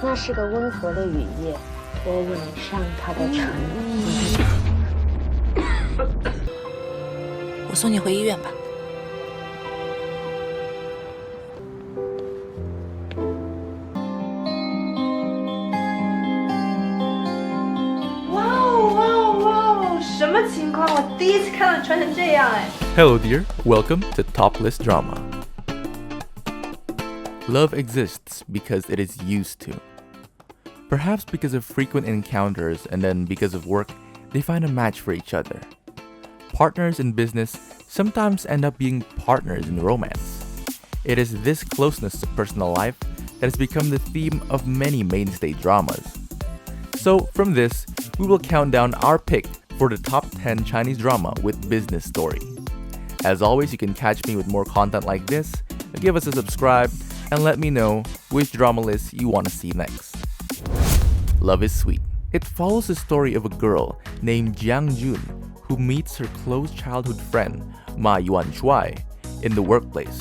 那是个温和的雨夜，我吻上他的唇。我送你回医院吧。什么情况？我第一次看到你穿成这样哎。Hello dear, welcome to Top List Drama. Love exists because it is used to. Perhaps because of frequent encounters and then because of work, they find a match for each other. Partners in business sometimes end up being partners in romance. It is this closeness to personal life that has become the theme of many mainstay dramas. So from this, we will count down our pick for the top 10 Chinese drama with business story. As always, you can catch me with more content like this. Give us a subscribe and let me know which drama list you want to see next. Love is Sweet. It follows the story of a girl named Jiang Jun who meets her close childhood friend Ma Yuan Shuai in the workplace.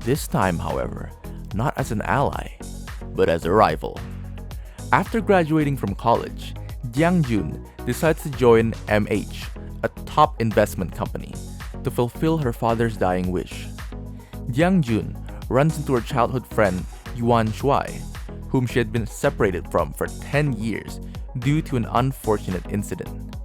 This time, however, not as an ally, but as a rival. After graduating from college, Jiang Jun decides to join MH, a top investment company, to fulfill her father's dying wish. Jiang Jun runs into her childhood friend Yuan Shuai, whom she had been separated from for 10 years due to an unfortunate incident.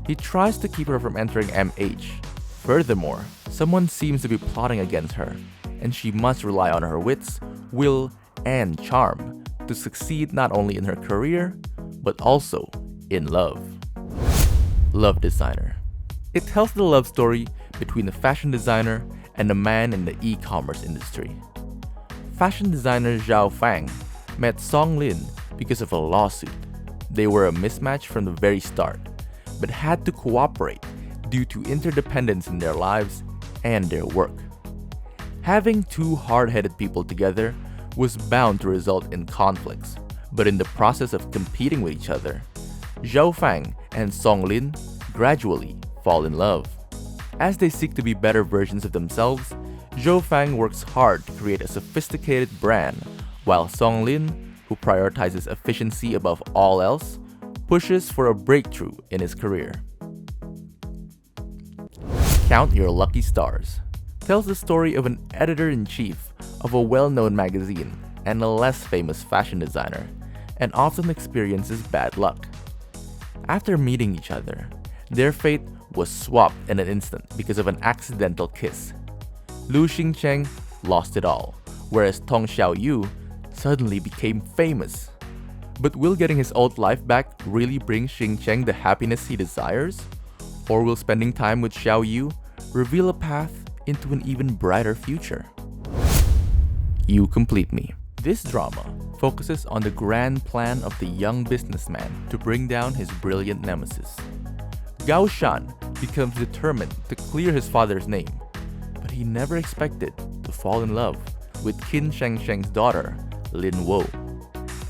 He tries to keep her from entering MH. Furthermore, someone seems to be plotting against her, and she must rely on her wits, will, and charm to succeed not only in her career, but also in love. Love Designer. It tells the love story between a fashion designer and a man in the e-commerce industry. Fashion designer Zhao Fang met Song Lin because of a lawsuit. They were a mismatch from the very start, but had to cooperate due to interdependence in their lives and their work. Having two hard-headed people together was bound to result in conflicts, but in the process of competing with each other, Zhao Fang and Song Lin gradually fall in love. As they seek to be better versions of themselves, Zhao Fang works hard to create a sophisticated brand, while Song Lin, who prioritizes efficiency above all else, pushes for a breakthrough in his career. Count Your Lucky Stars tells the story of an editor-in-chief of a well-known magazine and a less famous fashion designer, and often experiences bad luck. After meeting each other, their fate was swapped in an instant because of an accidental kiss. Lu Xingcheng lost it all, whereas Tong Xiaoyu suddenly became famous. But will getting his old life back really bring Xingcheng the happiness he desires? Or will spending time with Xiaoyu reveal a path into an even brighter future? You Complete Me. This drama focuses on the grand plan of the young businessman to bring down his brilliant nemesis. Gao Shan becomes determined to clear his father's name, but he never expected to fall in love with Qin Shengsheng's daughter, Lin Wo.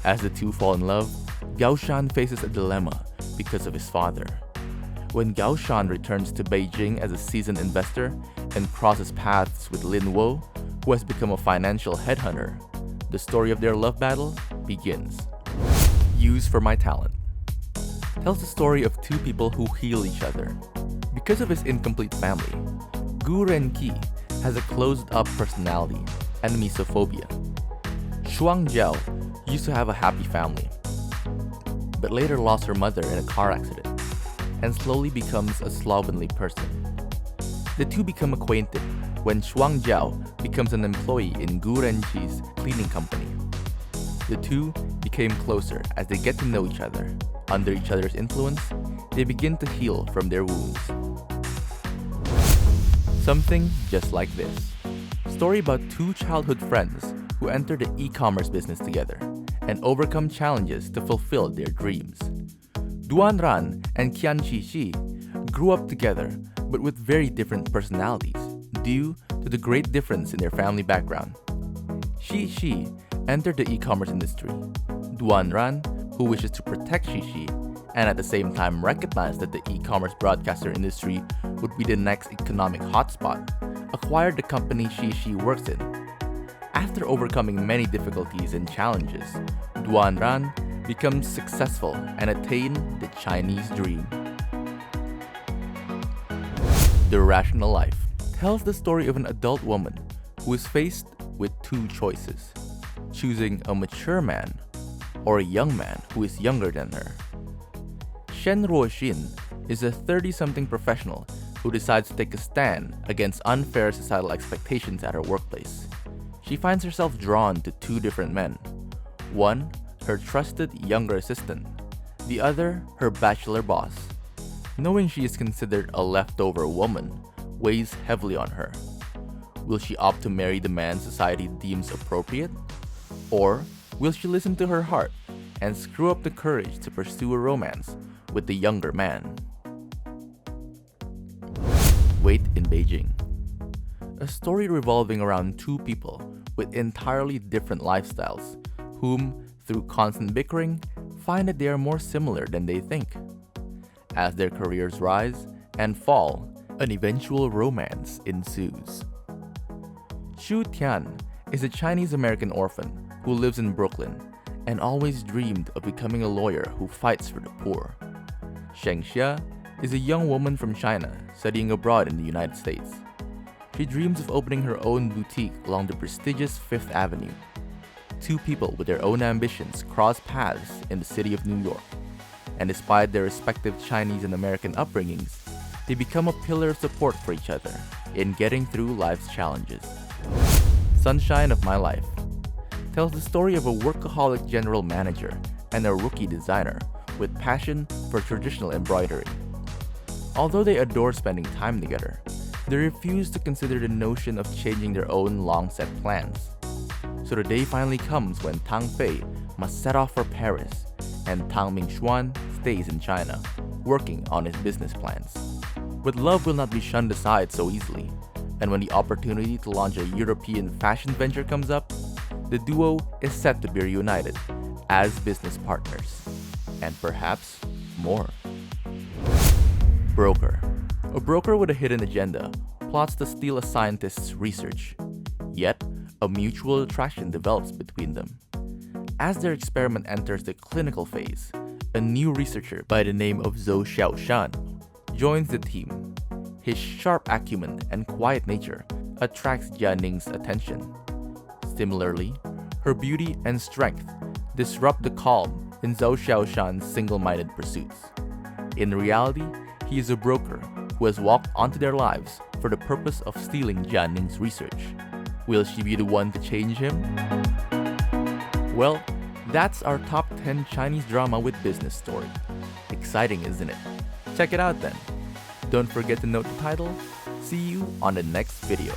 As the two fall in love, Gao Shan faces a dilemma because of his father. When Gao Shan returns to Beijing as a seasoned investor and crosses paths with Lin Wo, who has become a financial headhunter, the story of their love battle begins. Use for My Talent tells the story of two people who heal each other. Because of his incomplete family, Gu Renqi has a closed-up personality and misophobia. Shuang Jiao used to have a happy family, but later lost her mother in a car accident and slowly becomes a slovenly person. The two become acquainted when Shuang Jiao becomes an employee in Gu Renqi's cleaning company. The two became closer as they get to know each other. Under each other's influence, they begin to heal from their wounds. Something Just Like This. Story about two childhood friends who enter the e-commerce business together and overcome challenges to fulfill their dreams. Duan Ran and Qian Qixi grew up together but with very different personalities due to the great difference in their family background. Xixi entered the e-commerce industry. Duan Ran, who wishes to protect Xixi and at the same time recognize that the e-commerce broadcaster industry would be the next economic hotspot, acquired the company Xixi works in. After overcoming many difficulties and challenges, Duan Ran becomes successful and attain the Chinese dream. The Rational Life tells the story of an adult woman who is faced with two choices, choosing a mature man or a young man who is younger than her. Shen Ruoxin is a 30-something professional who decides to take a stand against unfair societal expectations at her workplace. She finds herself drawn to two different men. One, her trusted younger assistant. The other, her bachelor boss. Knowing she is considered a leftover woman weighs heavily on her. Will she opt to marry the man society deems appropriate? Or will she listen to her heart and screw up the courage to pursue a romance with the younger man? Wait in Beijing. A story revolving around two people with entirely different lifestyles, whom, through constant bickering, find that they are more similar than they think. As their careers rise and fall, an eventual romance ensues. Xu Tian is a Chinese-American orphan who lives in Brooklyn and always dreamed of becoming a lawyer who fights for the poor. Sheng Xia is a young woman from China studying abroad in the United States. She dreams of opening her own boutique along the prestigious Fifth Avenue. Two people with their own ambitions cross paths in the city of New York, and despite their respective Chinese and American upbringings, they become a pillar of support for each other in getting through life's challenges. Sunshine of My Life tells the story of a workaholic general manager and a rookie designer with passion for traditional embroidery. Although they adore spending time together, they refuse to consider the notion of changing their own long-set plans. So the day finally comes when Tang Fei must set off for Paris and Tang Mingxuan stays in China, working on his business plans. But love will not be shunned aside so easily, and when the opportunity to launch a European fashion venture comes up, the duo is set to be reunited as business partners, and perhaps more. Broker. A broker with a hidden agenda plots to steal a scientist's research. Yet, a mutual attraction develops between them. As their experiment enters the clinical phase, a new researcher by the name of Zhou Xiaoshan joins the team. His sharp acumen and quiet nature attracts Jianning's attention. Similarly, her beauty and strength disrupt the calm in Zhou Xiaoshan's single-minded pursuits. In reality, he is a broker who has walked onto their lives for the purpose of stealing Jianning's research. Will she be the one to change him? Well, that's our top 10 Chinese drama with business story. Exciting, isn't it? Check it out then. Don't forget to note the title. See you on the next video.